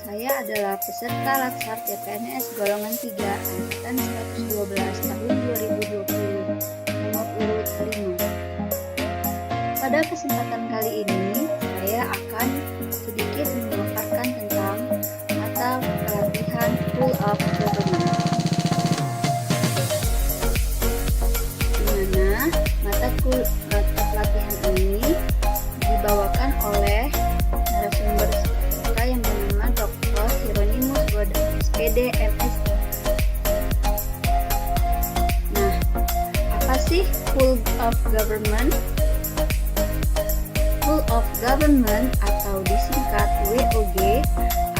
Saya adalah peserta Latsar CPNS golongan 3 angkatan 112 tahun 2020 nomor urut 5. Pada kesempatan kali ini saya akan sedikit memaparkan tentang mata pelatihan Rule of Government, di mana mata pelatihan ini dibawakan oleh narasumber kita yang bernama Dr. Hieronymus Godang, SPD, MSc. Nah, apa sih Rule of Government? Rule of Government atau disingkat WOG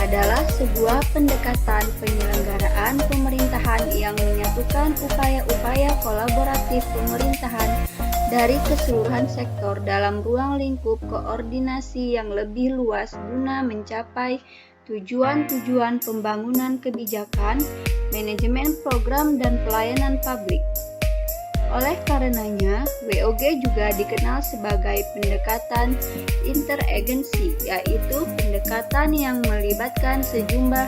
adalah sebuah pendekatan penyelenggaraan pemerintahan yang menyatukan upaya-upaya kolaboratif pemerintahan dari keseluruhan sektor dalam ruang lingkup koordinasi yang lebih luas guna mencapai tujuan-tujuan pembangunan kebijakan, manajemen program, dan pelayanan publik. Oleh karenanya, WOG juga dikenal sebagai pendekatan interagensi, yaitu pendekatan yang melibatkan sejumlah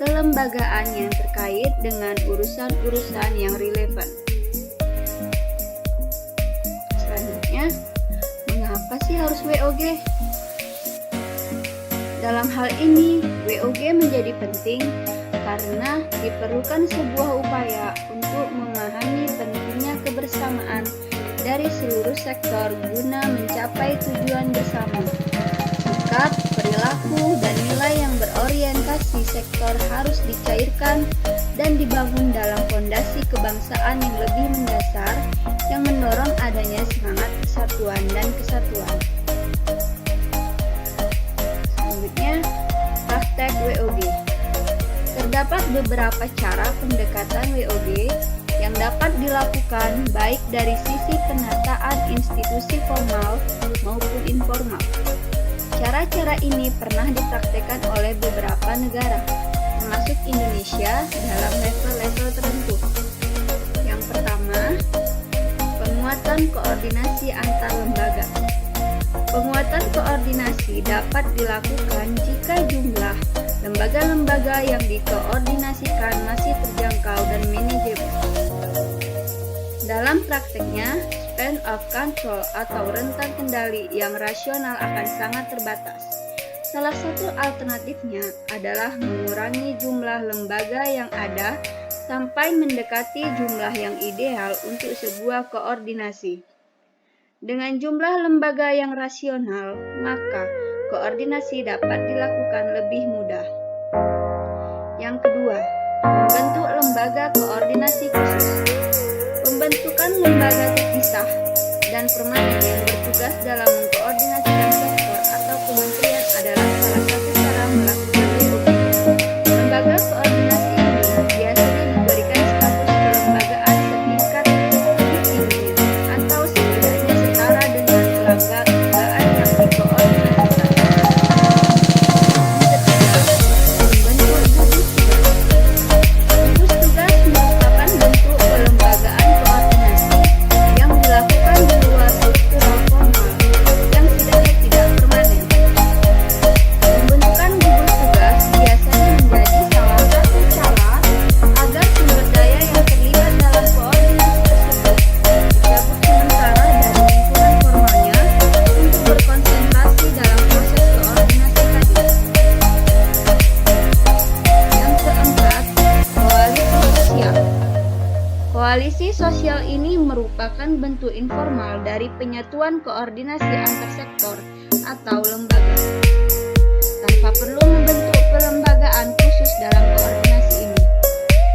kelembagaan yang terkait dengan urusan-urusan yang relevan. Selanjutnya, mengapa sih harus WOG? Dalam hal ini, WOG menjadi penting karena diperlukan sebuah upaya untuk memahami pentingnya kebersamaan dari seluruh sektor guna mencapai tujuan bersama. Sikap, perilaku, dan nilai yang berorientasi sektor harus dicairkan dan dibangun dalam fondasi kebangsaan yang lebih mendasar yang mendorong adanya semangat persatuan dan kesatuan. Selanjutnya, praktek WOG. Terdapat beberapa cara pendekatan WOG yang dapat dilakukan baik dari sisi penataan institusi formal maupun informal. Cara-cara ini pernah dipraktikkan oleh beberapa negara, termasuk Indonesia dalam level-level tertentu. Yang pertama, penguatan koordinasi antar lembaga. Penguatan koordinasi dapat dilakukan jika jumlah lembaga-lembaga yang dikoordinasikan masih terjangkau dan manajebil. Dalam prakteknya, span of control atau rentang kendali yang rasional akan sangat terbatas. Salah satu alternatifnya adalah mengurangi jumlah lembaga yang ada sampai mendekati jumlah yang ideal untuk sebuah koordinasi. Dengan jumlah lembaga yang rasional, maka koordinasi dapat dilakukan lebih mudah. Yang kedua, membentuk lembaga koordinasi khusus. Pembentukan lembaga terpisah dan permanen yang bertugas dalam mengkoordinasikan sektor atau kementerian adalah salah satu cara melakukan WOG. Lembaga koordinasi ini biasanya diberikan status kelembagaan setingkat lebih tinggi atau setidaknya setara dengan kelembagaan yang dikoordinasikan. Gugus tugas merupakan bentuk kelembagaan koordinasi yang dilakukan di luar struktural formal yang setidaknya tidak permanen. Pembentukan gugus tugas biasanya menjadi salah satu cara agar sumber daya yang terlibat dalam koordinasi tersebut dicabut sementara dari lingkungan formalnya untuk berkonsentrasi dalam proses koordinasi tadi. Yang keempat, koalisi sosial. Koalisi sosial ini merupakan bentuk informal dari penyatuan koordinasi antar sektor atau lembaga, tanpa perlu membentuk pelembagaan khusus dalam koordinasi ini.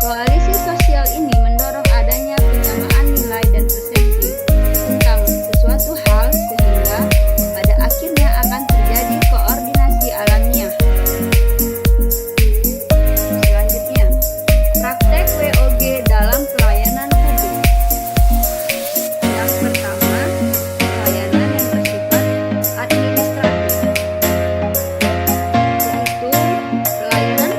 Koalisi sosial ini mendorong adanya penyamaan nilai dan persepsi tentang sesuatu hal sehingga pada akhirnya akan terjadi koordinasi alamiah. Selanjutnya, praktek WOG dalam pelayanan publik. Yang pertama, pelayanan yang bersifat administratif, yaitu pelayanan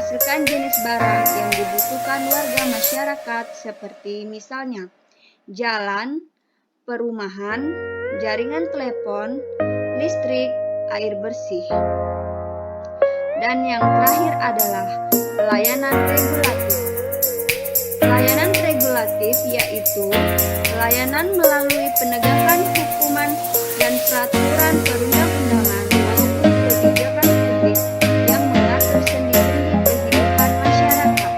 menghasilkan jenis barang yang dibutuhkan warga masyarakat seperti misalnya jalan, perumahan, jaringan telepon, listrik, air bersih. Dan yang terakhir adalah pelayanan regulatif. Pelayanan regulatif yaitu pelayanan melalui penegakan hukuman dan peraturan perundang-undangan maupun kebijakan publik yang mengatur sendi-sendi kehidupan masyarakat.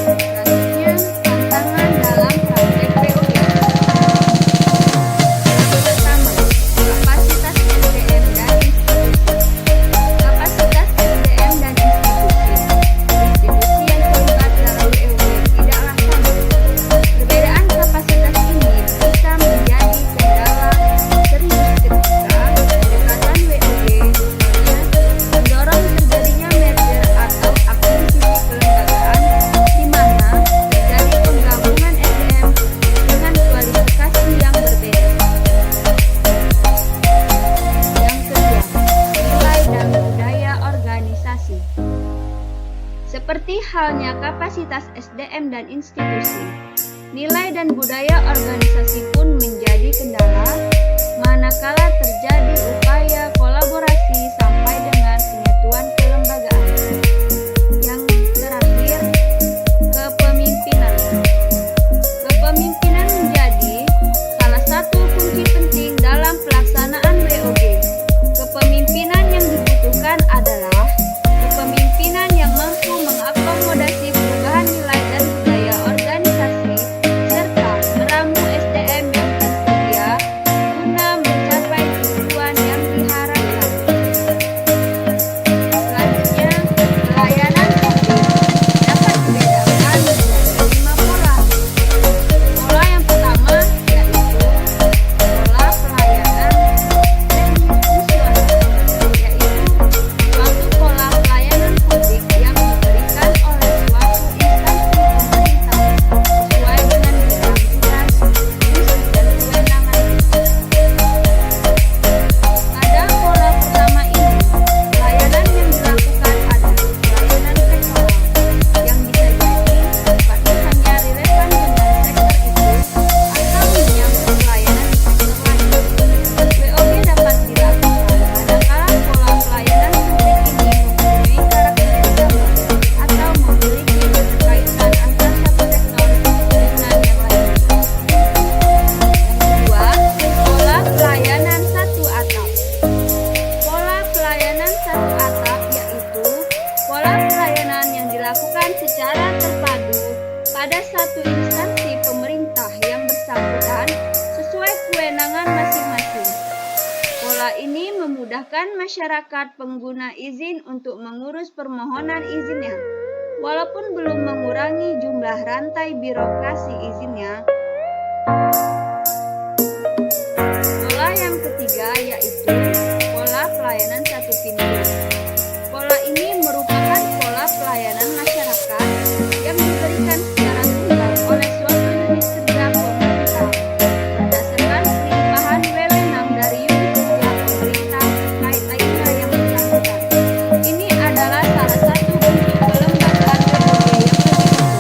Selanjutnya, tantangan dalam praktek POG. Yang pertama, kapasitas SDM dan institusi. Kapasitas SDM dan institusi. Institusi yang terlibat dalam POG tidaklah sama. Perbedaan kapasitas ini bisa menjadi kendala serius ketika pendekatan WOG misalnya mendorong terjadinya merger atau akuisisi kelembagaan di mana terjadi penggabungan SDM dengan kualifikasi yang berbeda. Yang kedua, nilai dan budaya organisasi. Seperti halnya kapasitas SDM dan institusi, nilai dan budaya organisasi pun menjadi kendala manakala terjadi upaya kolaborasi sampai dengan penyatuan kelembagaan. Yang terakhir, kepemimpinan. Kepemimpinan menjadi salah satu kunci penting dalam pelaksanaan WOG. Kepemimpinan yang dibutuhkan adalah kepemimpinan yang mampu mengakomodasi perubahan nilai dan budaya organisasi serta meramu SDM yang tersedia guna mencapai tujuan yang diharapkan. Selanjutnya, pelayanan publik dapat dibedakan menjadi 5 pola. Pola yang pertama yaitu pola pelayanan institusional, yaitu suatu pola pelayanan publik yang diberikan oleh suatu instansi pemerintah sesuai dengan bidang tugas, fungsi, dan kewenangan. Pada pola pertama ini, pelayanan yang dilakukan adalah pelayanan sektoral, yang bisa jadi sifatnya hanya relevan dengan sektor itu atau menyangkut pelayanan di sektor lain. WOG dapat dilakukan manakala pola pelayanan publik ini mempunyai karakter gabung atau memiliki keterkaitan antar satu sektor dengan yang lain. Yang kedua, pola pelayanan satu atap. Pola pelayanan satu atap yaitu pola pelayanan yang dilakukan secara terpadu pada satu instansi pemerintah yang bersangkutan sesuai kewenangan masing-masing. Pola ini memudahkan masyarakat pengguna izin untuk mengurus permohonan izinnya, walaupun belum mengurangi jumlah rantai birokrasi izinnya. Pola yang ketiga yaitu pola pelayanan satu pintu. Pola ini merupakan pola pelayanan masyarakat yang diberikan secara tunggal oleh suatu unit kerja pemerintah berdasarkan pelimpahan wewenang dari unit kerja pemerintah terkait lainnya yang bersangkutan. Ini adalah salah satu bentuk kelembagaan WOG yang lebih utuh,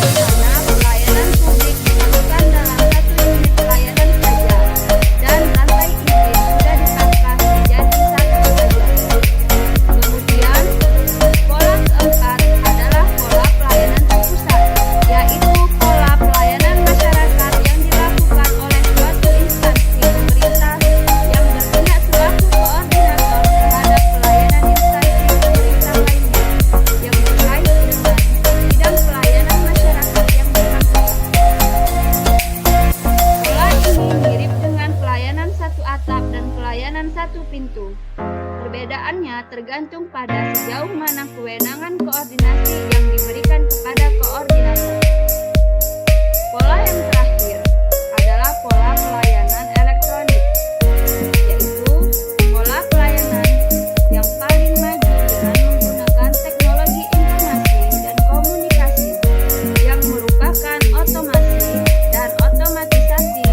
di mana pelayanan publik dilakukan dalam satu unit pelayanan saja dan rantai izin sudah dipangkas menjadi satu saja. Kemudian, pola keempat adalah pola pelayanan terpusat, yaitu pola pelayanan masyarakat yang dilakukan oleh suatu instansi pemerintah yang bertindak selaku koordinator terhadap pelayanan instansi pemerintah lainnya yang terkait dengan bidang pelayanan masyarakat yang bersangkutan. Pola ini mirip dengan pelayanan satu atap dan pelayanan satu pintu. Perbedaannya tergantung pada sejauh mana kewenangan koordinasi yang diberikan kepada koordinator. Pola yang terakhir adalah pola pelayanan elektronik, yaitu pola pelayanan yang paling maju dengan menggunakan teknologi informasi dan komunikasi yang merupakan otomasi dan otomatisasi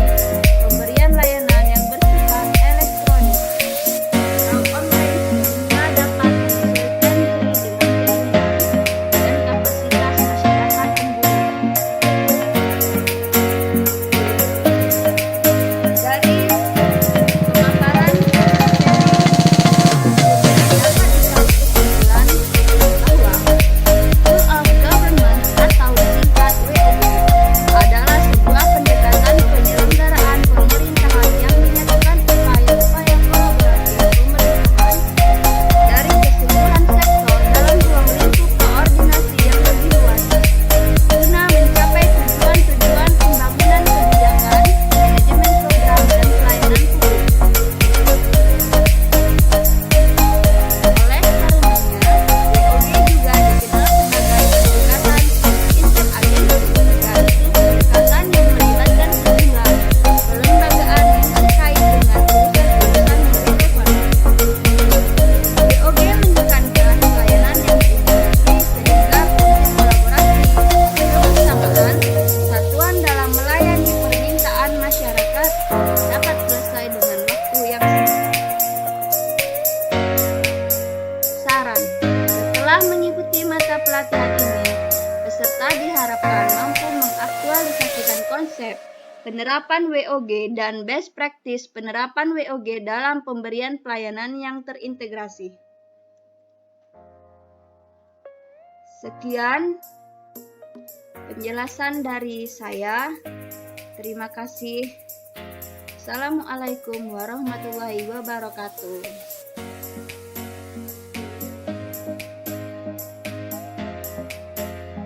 pemberian layanan yang bersifat elektronik atau online mata pelatihan ini, peserta diharapkan mampu mengaktualisasikan konsep penerapan WOG dan best practice penerapan WOG dalam pemberian pelayanan yang terintegrasi. Sekian penjelasan dari saya. Terima kasih. Assalamualaikum warahmatullahi wabarakatuh.